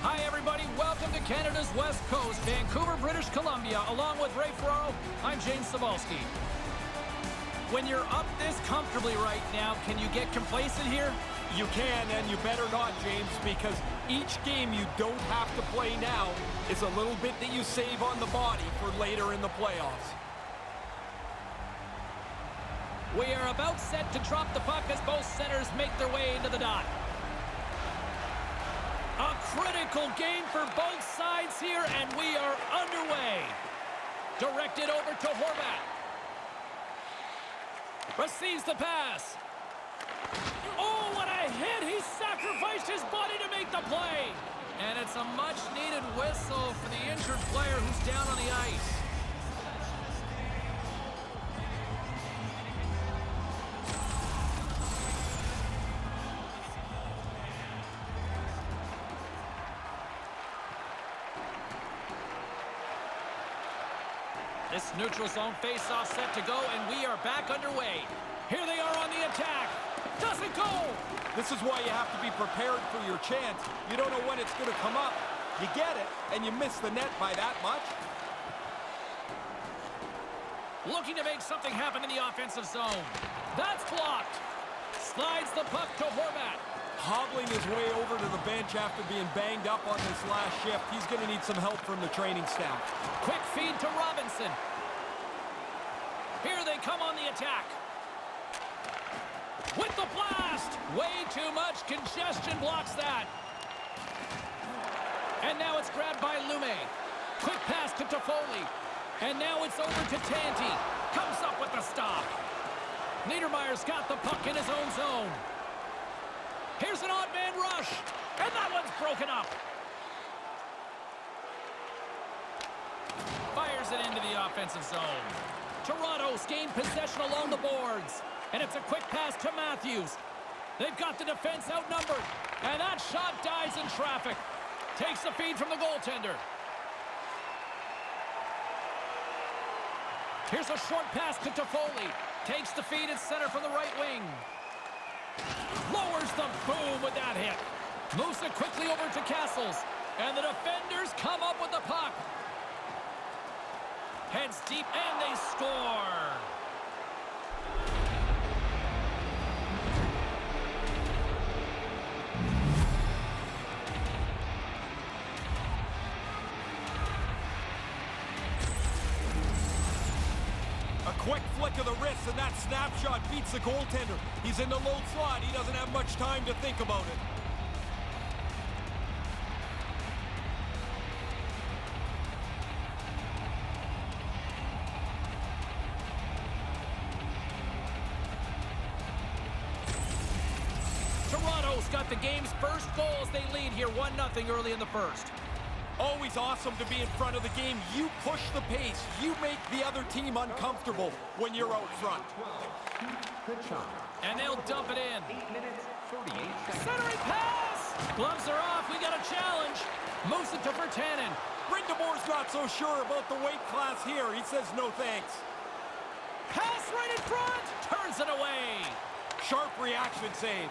Hi, everybody. Welcome to Canada's West Coast, Vancouver, British Columbia. Along with Ray Ferraro, I'm James Cebulski. When you're up this comfortably right now, can you get complacent here? You can, and you better not, James, because each game you don't have to play now is a little bit that you save on the body for later in the playoffs. We are about set to drop the puck as both centers make their way into the dot. A critical game for both sides here, and we are underway. Directed over to Horvat. Receives the pass. Oh, what a hit! He sacrificed his body to make the play. And it's a much-needed whistle for the injured player who's down on the ice. This neutral zone face-off set to go, and we are back underway. Here they are on the attack. Doesn't go! This is why you have to be prepared for your chance. You don't know when it's going to come up. You get it, and you miss the net by that much. Looking to make something happen in the offensive zone. That's blocked. Slides the puck to Horvat. Hobbling his way over to the bench after being banged up on this last shift. He's going to need some help from the training staff. Quick feed to Robinson. Here they come on the attack. With the blast! Way too much congestion blocks that. And now it's grabbed by Lume. Quick pass to Toffoli. And now it's over to Tanti. Comes up with the stop. Niedermayer's got the puck in his own zone. Here's an odd man rush. And that one's broken up. Fires it into the offensive zone. Toronto's gained possession along the boards. And it's a quick pass to Matthews. They've got the defense outnumbered. And that shot dies in traffic. Takes the feed from the goaltender. Here's a short pass to Toffoli. Takes the feed at center from the right wing. Lowers the boom with that hit. Moves it quickly over to Castles. And the defenders come up with the puck. Heads deep and they score. A quick flick of the wrist, and that snapshot beats the goaltender. He's in the low slot. He doesn't have much time to think about it. Toronto's got the game's first goal as they lead here 1-0 early in the first. Always awesome to be in front of the game. You push the pace. You make the other team uncomfortable when you're out front. And they'll dump it in. Centering pass! Gloves are off. We got a challenge. Moves it to Virtanen. Brindamore's not so sure about the weight class here. He says no thanks. Pass right in front. Turns it away. Sharp reaction save.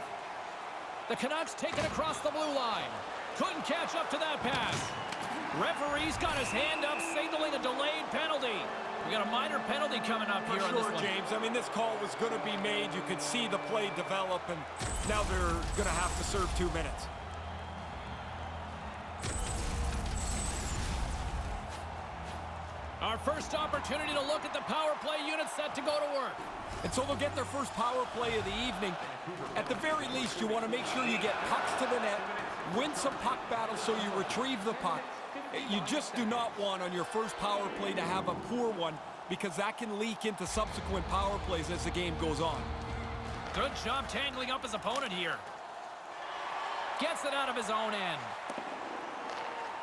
The Canucks take it across the blue line. Couldn't catch up to that pass. Referee's got his hand up, signaling a delayed penalty. We got a minor penalty coming up here on this one. James. I mean, this call was going to be made. You could see the play develop, and now they're going to have to serve 2 minutes. Our first opportunity to look at the power play unit set to go to work. And so they'll get their first power play of the evening. At the very least, you want to make sure you get pucks to the net, win some puck battles so you retrieve the puck. You just do not want on your first power play to have a poor one, because that can leak into subsequent power plays as the game goes on. Good job tangling up his opponent here. Gets it out of his own end.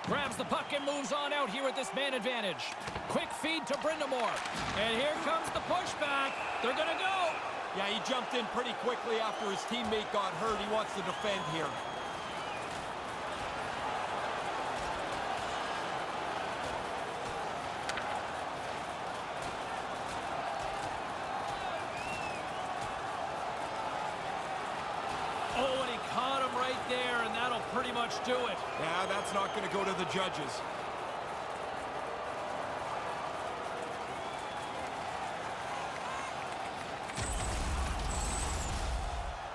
Grabs the puck and moves on out here with this man advantage. Quick feed to Brindamore. And here comes the pushback. They're going to go. Yeah, he jumped in pretty quickly after his teammate got hurt. He wants to defend here. Oh, and he caught him right there, and that'll pretty much do it. Yeah, that's not going to go to the judges.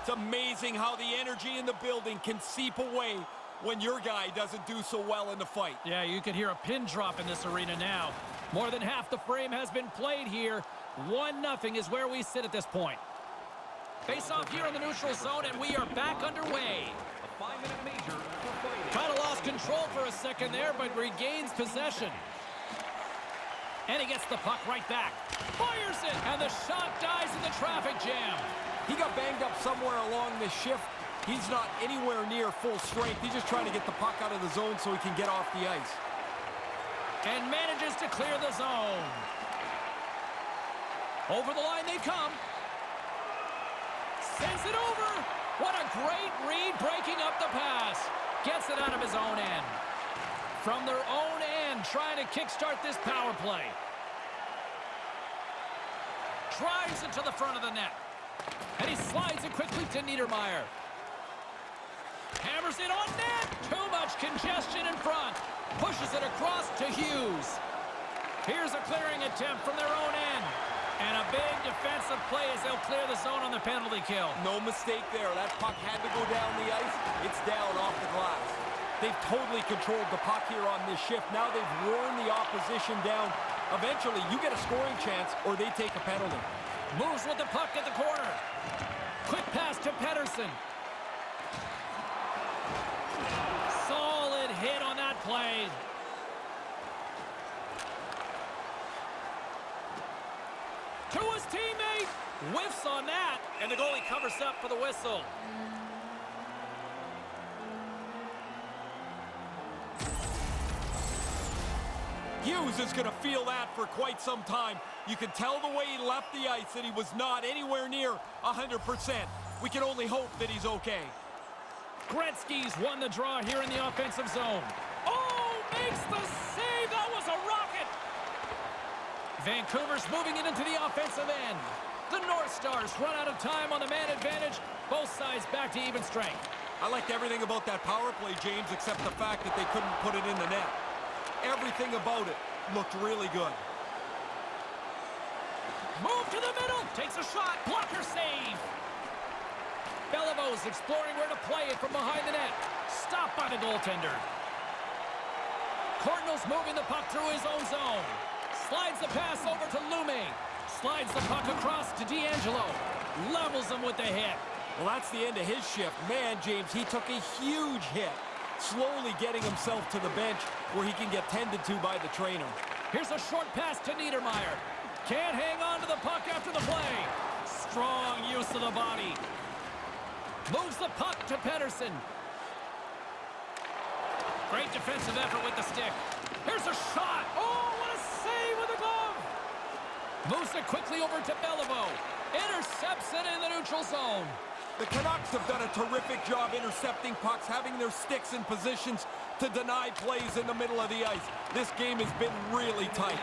It's amazing how the energy in the building can seep away when your guy doesn't do so well in the fight. Yeah, you can hear a pin drop in this arena now. More than half the frame has been played here. 1-0 is where we sit at this point. Face off here in the neutral zone, and we are back underway. A 5-minute major for fighting. Kind of lost control for a second there, but regains possession. And he gets the puck right back. Fires it, and the shot dies in the traffic jam. He got banged up somewhere along this shift. He's not anywhere near full strength. He's just trying to get the puck out of the zone so he can get off the ice. And manages to clear the zone. Over the line they come. Sends it over. What a great read, breaking up the pass. Gets it out of his own end. From their own end, trying to kickstart this power play. Drives it to the front of the net. And he slides it quickly to Niedermeyer. Hammers it on net. Too much congestion in front. Pushes it across to Hughes. Here's a clearing attempt from their own end. And a big defensive play as they'll clear the zone on the penalty kill. No mistake there. That puck had to go down the ice. It's down off the glass. They've totally controlled the puck here on this shift. Now they've worn the opposition down. Eventually, you get a scoring chance or they take a penalty. Moves with the puck at the corner. Quick pass to Pettersson. Solid hit on that play. To his teammate. Whiffs on that. And the goalie covers up for the whistle. Hughes is going to feel that for quite some time. You can tell the way he left the ice that he was not anywhere near 100%. We can only hope that he's okay. Gretzky's won the draw here in the offensive zone. Oh, makes the save. That was a rocket. Vancouver's moving it into the offensive end. The North Stars run out of time on the man advantage. Both sides back to even strength. I liked everything about that power play, James, except the fact that they couldn't put it in the net. Everything about it looked really good. Move to the middle. Takes a shot. Blocker save. Belivo's exploring where to play it from behind the net. Stopped by the goaltender. Cardinals moving the puck through his own zone. Slides the pass over to Lume. Slides the puck across to D'Angelo. Levels him with the hit. Well, that's the end of his shift. Man, James, he took a huge hit. Slowly getting himself to the bench where he can get tended to by the trainer. Here's a short pass to Niedermeyer. Can't hang on to the puck after the play. Strong use of the body. Moves the puck to Pettersson. Great defensive effort with the stick. Here's a shot. Oh, what a save with the glove. Moves it quickly over to Beliveau. Intercepts it in the neutral zone. The Canucks have done a terrific job intercepting pucks, having their sticks in positions to deny plays in the middle of the ice. This game has been really tight.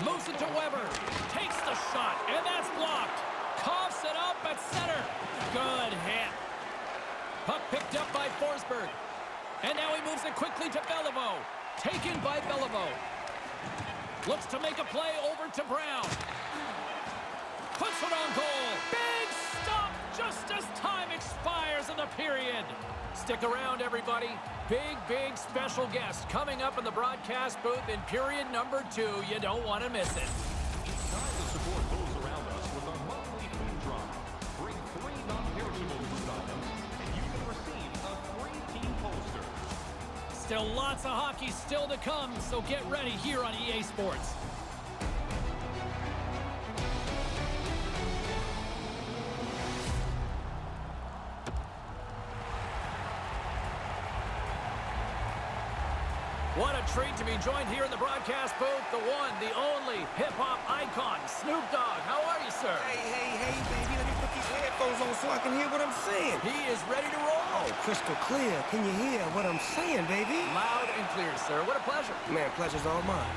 Moves it to Weber. Takes the shot, and that's blocked. Coughs it up at center. Good hit. Puck picked up by Forsberg. And now he moves it quickly to Beliveau. Taken by Beliveau. Looks to make a play over to Brown. Puts it on goal. Big stop just as time expires in the period. Stick around, everybody. Big special guest coming up in the broadcast booth in period number 2. You don't want to miss it. It's time to support those around us with our monthly food drive. Bring 3 non-perishable food items, and you can receive a free team poster. Still lots of hockey still to come, so get ready here on EA Sports. What a treat to be joined here in the broadcast booth, the one, the only hip-hop icon, Snoop Dogg. How are you, sir? Hey, baby, let me put these headphones on so I can hear what I'm saying. He is ready to roll. Oh, crystal clear. Can you hear what I'm saying, baby? Loud and clear, sir. What a pleasure. Man, pleasure's all mine.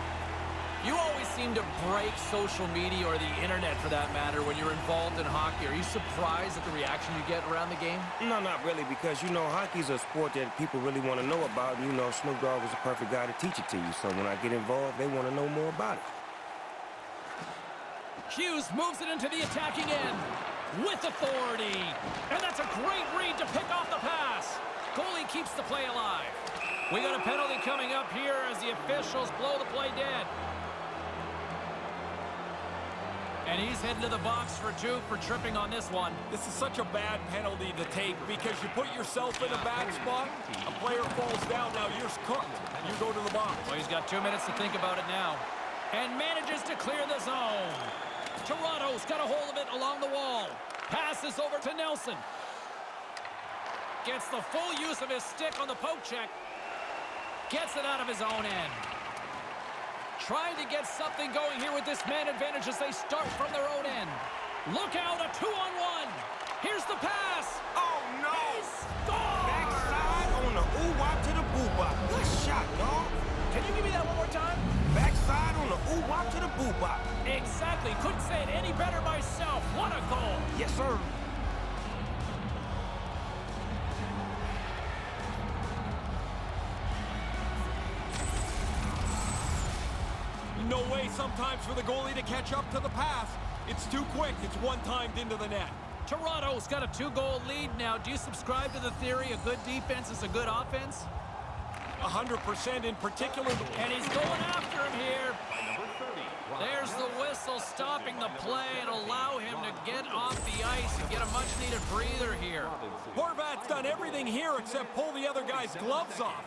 You always seem to break social media or the internet for that matter when you're involved in hockey. Are you surprised at the reaction you get around the game? No, not really, because, you know, hockey's a sport that people really want to know about. And, you know, Snoop Dogg is the perfect guy to teach it to you. So when I get involved, they want to know more about it. Hughes moves it into the attacking end with authority. And that's a great read to pick off the pass. Goalie keeps the play alive. We got a penalty coming up here as the officials blow the play dead. And he's heading to the box for 2 for tripping on this one. This is such a bad penalty to take because you put yourself in a bad spot. A player falls down. Now you're cooked. You go to the box. Well, he's got 2 minutes to think about it now. And manages to clear the zone. Toronto's got a hold of it along the wall. Passes over to Nelson. Gets the full use of his stick on the poke check. Gets it out of his own end. Trying to get something going here with this man advantage as they start from their own end. Look out, a 2-on-1. Here's the pass. Oh, no. He scores! Backside on the ooh-wop to the boo-bop. Good shot, dog. Can you give me that one more time? Backside on the ooh-wop to the boo-bop. Exactly. Couldn't say it any better myself. What a goal. Yes, sir. No way sometimes for the goalie to catch up to the pass. It's too quick. It's one-timed into the net. Toronto's got a 2-goal lead now. Do you subscribe to the theory a good defense is a good offense? 100% in particular. And he's going after him here. There's the whistle stopping the play and allow him to get off the ice and get a much-needed breather here. Horvat's done everything here except pull the other guy's gloves off.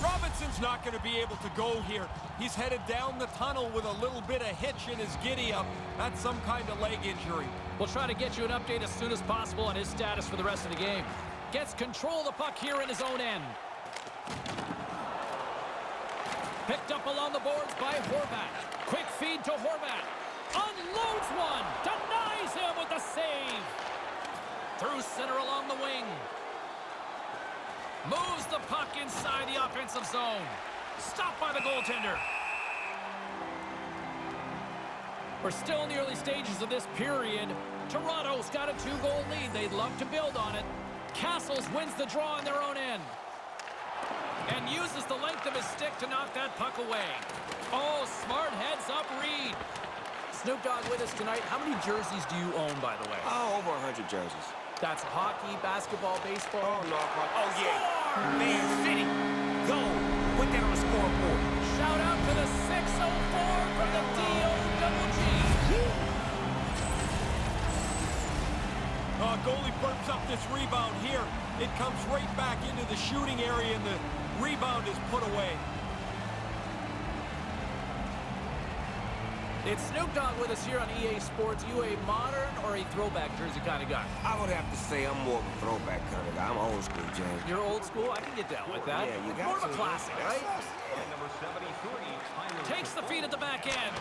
Robinson's not going to be able to go here. He's headed down the tunnel with a little bit of hitch in his giddy-up. That's some kind of leg injury. We'll try to get you an update as soon as possible on his status for the rest of the game. Gets control of the puck here in his own end. Picked up along the boards by Horvat. Quick feed to Horvat. Unloads one. Denies him with the save. Through center along the wing. Moves the puck inside the offensive zone. Stopped by the goaltender. We're still in the early stages of this period. Toronto's got a 2-goal lead. They'd love to build on it. Castles wins the draw on their own end. And uses the length of his stick to knock that puck away. Oh, smart heads-up read. Snoop Dogg with us tonight. How many jerseys do you own, by the way? Oh, over 100 jerseys. That's hockey, basketball, baseball. Oh, no. Oh, yeah. Man City. Go. Put that on the scoreboard. Shout out to the 604 from the D-O-double-G. Goalie burps up this rebound here. It comes right back into the shooting area, and the rebound is put away. It's Snoop Dogg with us here on EA Sports. You a modern or a throwback jersey kind of guy? I would have to say I'm more of a throwback kind of guy. I'm old school, James. You're old school? I can get down with that. Yeah, you got more of a to. classic, right? Number 73, Takes the feed at the back end.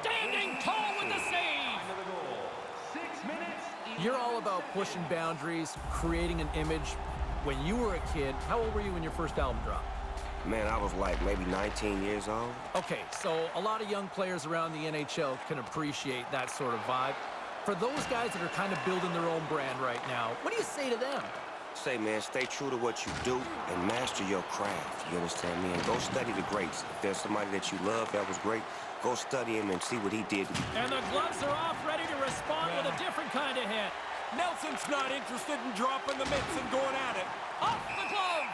Standing tall with the save. 6 minutes. You're all about pushing boundaries, creating an image. When you were a kid, how old were you when your first album dropped? Man, I was like maybe 19 years old. Okay, so a lot of young players around the NHL can appreciate that sort of vibe. For those guys that are kind of building their own brand right now, what do you say to them? Say, man, stay true to what you do and master your craft. You understand me? And go study the greats. If there's somebody that you love that was great, go study him and see what he did. And the gloves are off, ready to respond with a different kind of hit. Nelson's not interested in dropping the mitts and going at it. Off the glove!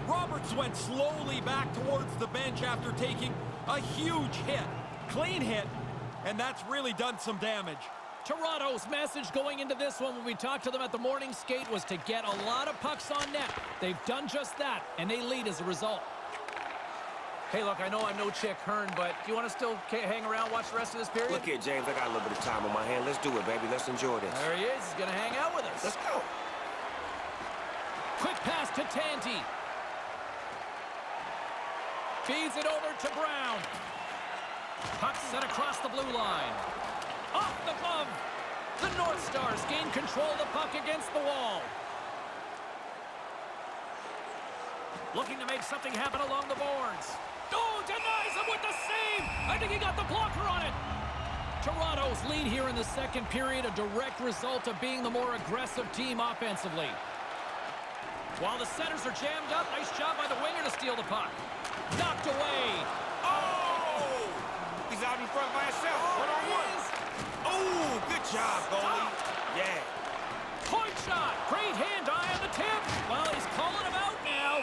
Roberts went slowly back towards the bench after taking a huge hit. Clean hit, and that's really done some damage. Toronto's message going into this one when we talked to them at the morning skate was to get a lot of pucks on net. They've done just that, and they lead as a result. Hey, look, I know I'm no Chick Hearn, but do you want to still hang around, watch the rest of this period? Look here, James, I got a little bit of time on my hand. Let's do it, baby. Let's enjoy this. There he is. He's going to hang out with us. Let's go. Quick pass to Tanti. Feeds it over to Brown. Puck set across the blue line. Off the glove. The North Stars gain control of the puck against the wall. Looking to make something happen along the boards. Oh, denies him with the save. I think he got the blocker on it. Toronto's lead here in the second period, a direct result of being the more aggressive team offensively. While the centers are jammed up, nice job by the winger to steal the puck. Knocked away. Oh! He's out in front by himself. One-on-one. Oh, good job, goalie. Yeah. Point shot. Great hand-eye on the tip. Well, he's calling him out now.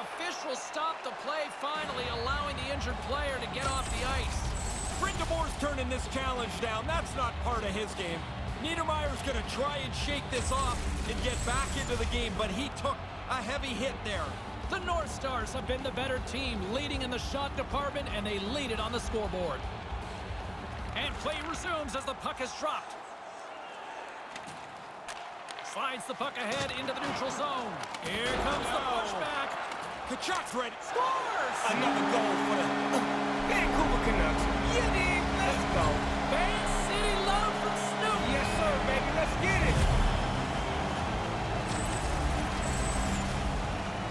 Officials stop the play finally, allowing the injured player to get off the ice. Brindamore's turning this challenge down. That's not part of his game. Niedermayer's going to try and shake this off and get back into the game, but he took a heavy hit there. The North Stars have been the better team, leading in the shot department, and they lead it on the scoreboard. And play resumes as the puck is dropped. Slides the puck ahead into the neutral zone. Here comes the pushback. Kachuk's ready. Scores! Another goal for the Vancouver Canucks. You dig? Let's go. Fan City love from Snoop. Yes, sir, baby. Let's get it.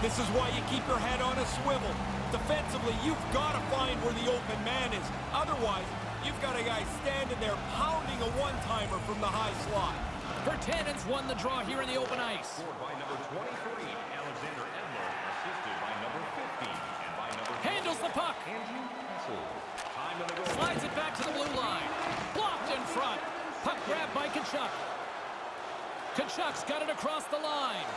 This is why you keep your head on a swivel. Defensively, you've got to find where the open man is. Otherwise, you've got a guy standing there pounding a one-timer from the high slot. Virtanen's won the draw here in the open ice. Scored by number 23, Alexander Edler, assisted by number 50, and by number Handles the puck. Andrew Kessel. Time of the goal. Slides it back to the blue line. Blocked in front. Puck grabbed by Kachuk. Kachuk's got it across the line.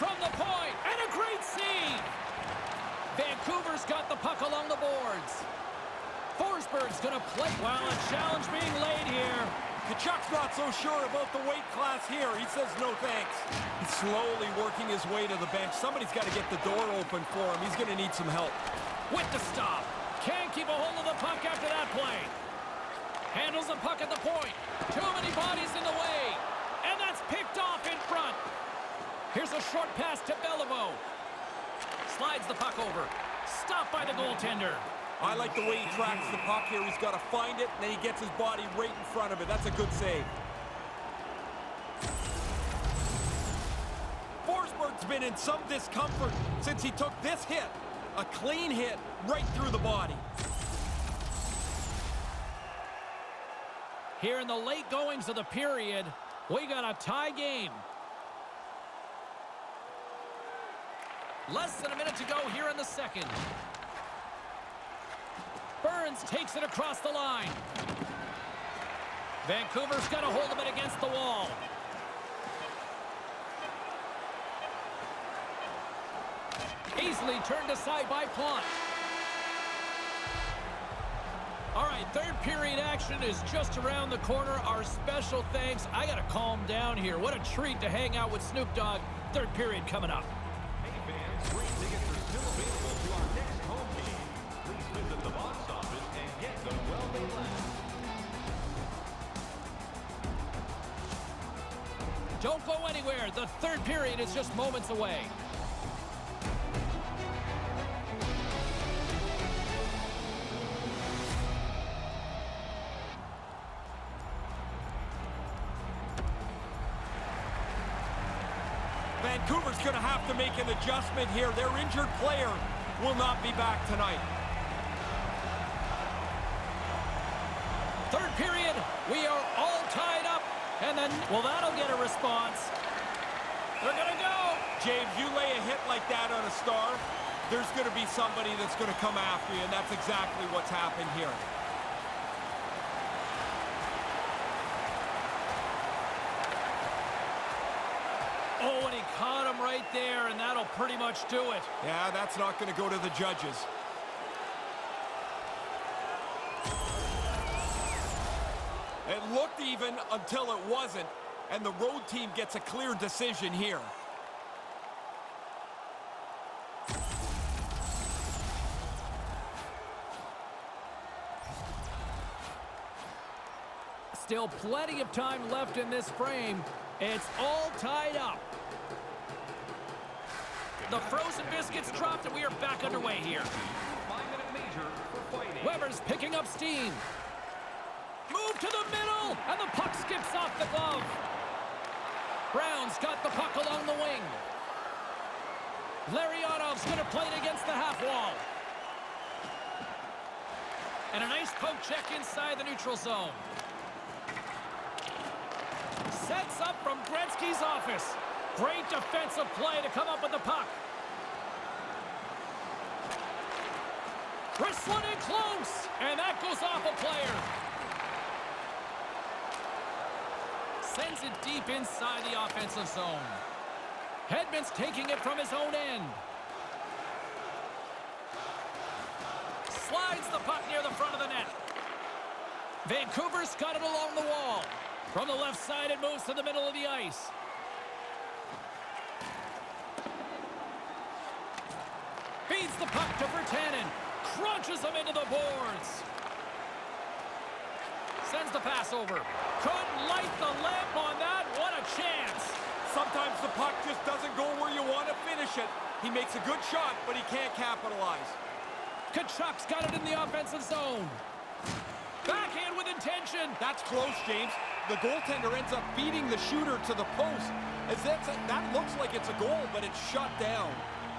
From the point, and a great save! Vancouver's got the puck along the boards. Forsberg's gonna play. Well, a challenge being laid here. Kachuk's not so sure about the weight class here. He says no thanks. He's slowly working his way to the bench. Somebody's got to get the door open for him. He's going to need some help. With the stop. Can't keep a hold of the puck after that play. Handles the puck at the point. Too many bodies in the way. And that's picked off in front. Here's a short pass to Beliveau. Slides the puck over. Stopped by the goaltender. I like the way he tracks the puck here. He's got to find it, and then he gets his body right in front of it. That's a good save. Forsberg's been in some discomfort since he took this hit. A clean hit right through the body. Here in the late goings of the period, we got a tie game. Less than a minute to go here in the second. Burns takes it across the line. Vancouver's got a hold of it against the wall. Easily turned aside by Plante. All right, third period action is just around the corner. Our special thanks. I got to calm down here. What a treat to hang out with Snoop Dogg. Third period coming up. Hey fans, free tickets are still available to our next home game. Please visit the box office and get them while they last. Don't go anywhere. The third period is just moments away. Vancouver's going to have to make an adjustment here. Their injured player will not be back tonight. Third period, we are all tied up. And then, well, that'll get a response. They're going to go. James, you lay a hit like that on a star, there's going to be somebody that's going to come after you, and that's exactly what's happened here. Oh, and he caught him right there, and that'll pretty much do it. Yeah, that's not going to go to the judges. It looked even until it wasn't, and the road team gets a clear decision here. Still plenty of time left in this frame. It's all tied up. The frozen biscuits dropped, and we are back underway here. 5-minute major for fighting. Weber's picking up steam. to the middle, and the puck skips off the glove. Brown's got the puck along the wing. Larionov's going to play it against the half wall. And a nice poke check inside the neutral zone. Sets up from Gretzky's office. Great defensive play to come up with the puck. Wrestling in close, and that goes off a player. Sends it deep inside the offensive zone. Hedman's taking it from his own end. Slides the puck near the front of the net. Vancouver's got it along the wall. From the left side, it moves to the middle of the ice. Feeds the puck to Virtanen. Crunches him into the boards. Sends the pass over. Couldn't light the lamp on that. What a chance. Sometimes the puck just doesn't go where you want to finish it. He makes a good shot, but he can't capitalize. Kachuk's got it in the offensive zone. Backhand with intention. That's close, James. The goaltender ends up beating the shooter to the post. That looks like it's a goal, but it's shut down.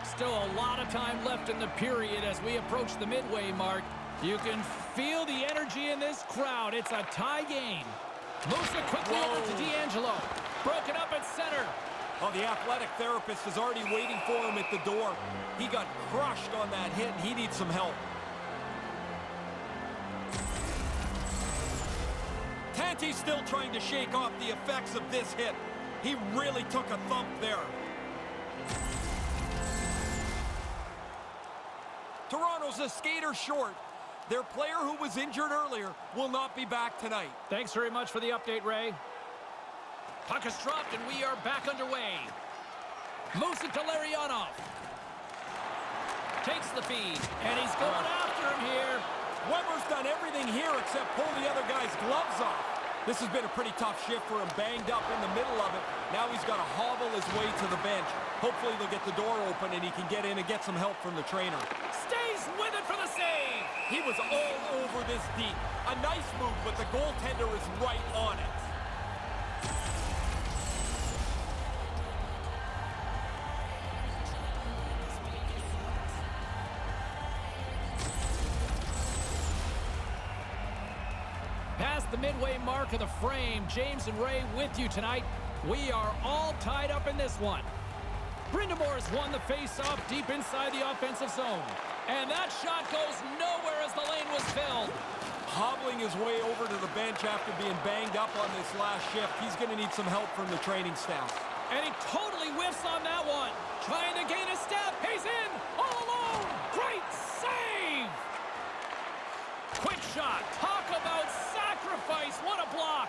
Still a lot of time left in the period as we approach the midway mark. You can feel the energy in this crowd. It's a tie game. Moves it quickly over to D'Angelo. Broken up at center. Oh, the athletic therapist is already waiting for him at the door. He got crushed on that hit, and he needs some help. Tanti's still trying to shake off the effects of this hit. He really took a thump there. Toronto's a skater short. Their player who was injured earlier will not be back tonight. Thanks very much for the update, Ray. Puck is dropped, and we are back underway. Moves it to Larionov. Takes the feed, and he's going after him here. Weber's done everything here except pull the other guy's gloves off. This has been a pretty tough shift for him, banged up in the middle of it. Now he's got to hobble his way to the bench. Hopefully they'll get the door open and he can get in and get some help from the trainer. Stays with it for the save. He was all over this deep. A nice move, but the goaltender is right on it. Past the midway mark of the frame, James and Ray with you tonight. We are all tied up in this one. Brindamore's won the face-off deep inside the offensive zone. And that shot goes nowhere as the lane was filled. Hobbling his way over to the bench after being banged up on this last shift. He's going to need some help from the training staff. And he totally whiffs on that one. Trying to gain a step. He's in all alone. Great save. Quick shot. Talk about sacrifice. What a block.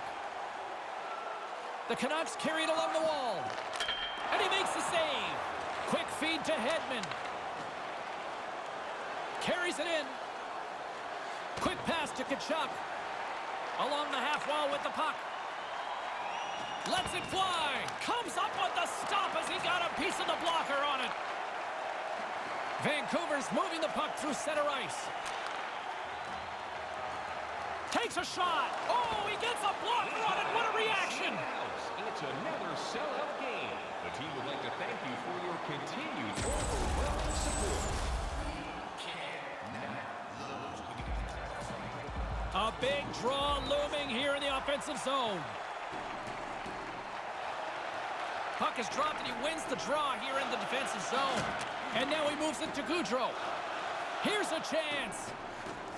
The Canucks carry it along the wall. And he makes the save. Quick feed to Hedman. Carries it in. Quick pass to Kachuk. Along the half wall with the puck. Lets it fly. Comes up with the stop as he got a piece of the blocker on it. Vancouver's moving the puck through center ice. Takes a shot. Oh, he gets a blocker on it. What a reaction. It's another sellout game. The team would like to thank you for your continued overwhelming support. A big draw looming here in the offensive zone. Puck is dropped and he wins the draw here in the defensive zone. And now he moves it to Gaudreau. Here's a chance.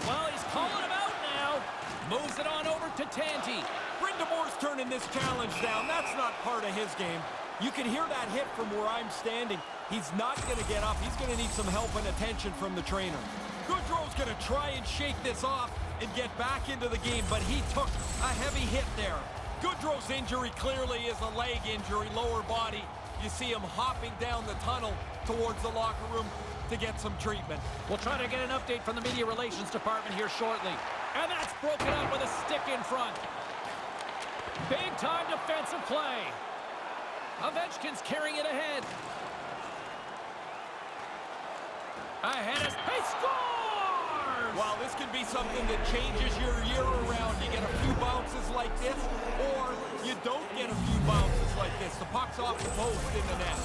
Well, he's calling him out now. Moves it on over to Tanti. Brindamore's turning this challenge down. That's not part of his game. You can hear that hit from where I'm standing. He's not going to get up. He's going to need some help and attention from the trainer. Gaudreau's going to try and shake this off and get back into the game, but he took a heavy hit there. Gaudreau's injury clearly is a leg injury, lower body. You see him hopping down the tunnel towards the locker room to get some treatment. We'll try to get an update from the media relations department here shortly. And that's broken up with a stick in front. Big-time defensive play. Ovechkin's carrying it ahead. Ahead is... He scores! Well, this could be something that changes your year around. You get a few bounces like this, or you don't get a few bounces like this. The puck's off the post in the net.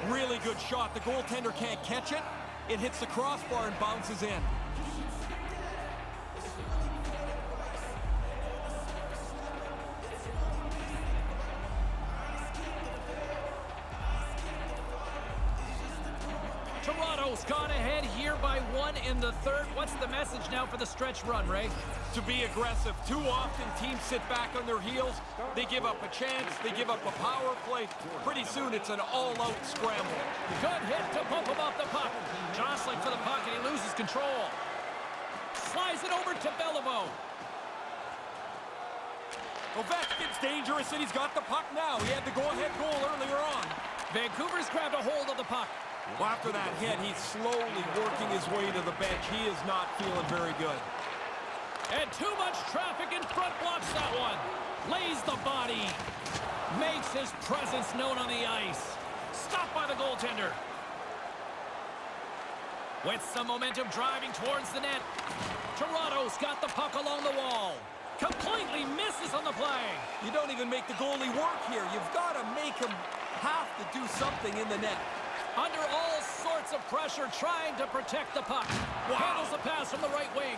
Really good shot. The goaltender can't catch it. It hits the crossbar and bounces in. Toronto's gone ahead here by 1 in the third. What's the message now for the stretch run, Ray? To be aggressive. Too often teams sit back on their heels. They give up a chance. They give up a power play. Pretty soon it's an all-out scramble. Good hit to bump him off the puck. Jostling for the puck and he loses control. Slides it over to Beliveau. Ovechkin's dangerous and he's got the puck now. He had the go-ahead goal earlier on. Vancouver's grabbed a hold of the puck. Well, after that hit, he's slowly working his way to the bench. He is not feeling very good. And too much traffic in front blocks that one. Lays the body. Makes his presence known on the ice. Stopped by the goaltender. With some momentum driving towards the net. Toronto's got the puck along the wall. Completely misses on the play. You don't even make the goalie work here. You've got to make him have to do something in the net. Under all sorts of pressure, trying to protect the puck. Wow. Handles the pass from the right wing.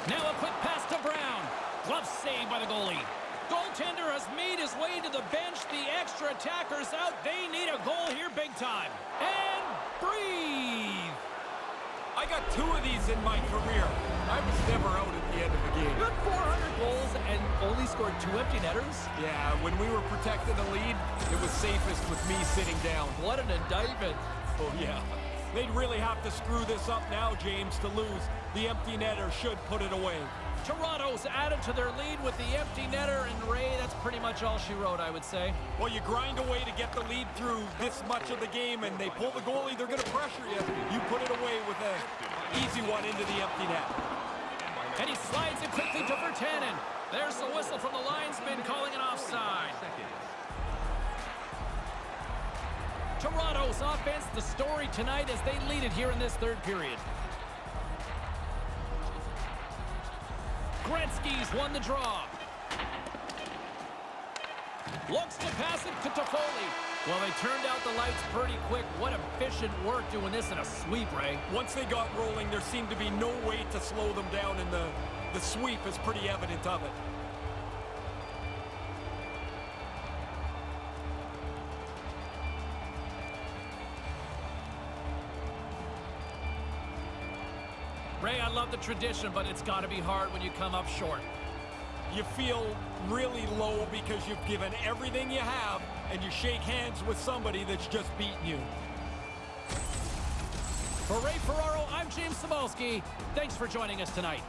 Now a quick pass to Brown. Glove saved by the goalie. Goaltender has made his way to the bench. The extra attackers out. They need a goal here big time. And breathe. I got 2 of these in my career. I was never out at the end of a game. Good 400 goals and only scored 2 empty netters. Yeah, when we were protecting the lead, it was safest with me sitting down. What an indictment. Oh, yeah. They'd really have to screw this up now, James, to lose. The empty netter should put it away. Toronto's added to their lead with the empty netter, and Ray, that's pretty much all she wrote, I would say. Well, you grind away to get the lead through this much of the game, and they pull the goalie, they're going to pressure you. You put it away with an easy one into the empty net. And he slides it quickly to Virtanen. There's the whistle from the linesman calling an offside. Toronto's offense, the story tonight as they lead it here in this third period. Gretzky's won the draw. Looks to pass it to Toffoli. Well, they turned out the lights pretty quick. What efficient work doing this in a sweep, Ray. Once they got rolling, there seemed to be no way to slow them down, and the sweep is pretty evident of it. Ray, I love the tradition, but it's got to be hard when you come up short. You feel really low because you've given everything you have, and you shake hands with somebody that's just beaten you. For Ray Ferraro, I'm James Cybulski. Thanks for joining us tonight.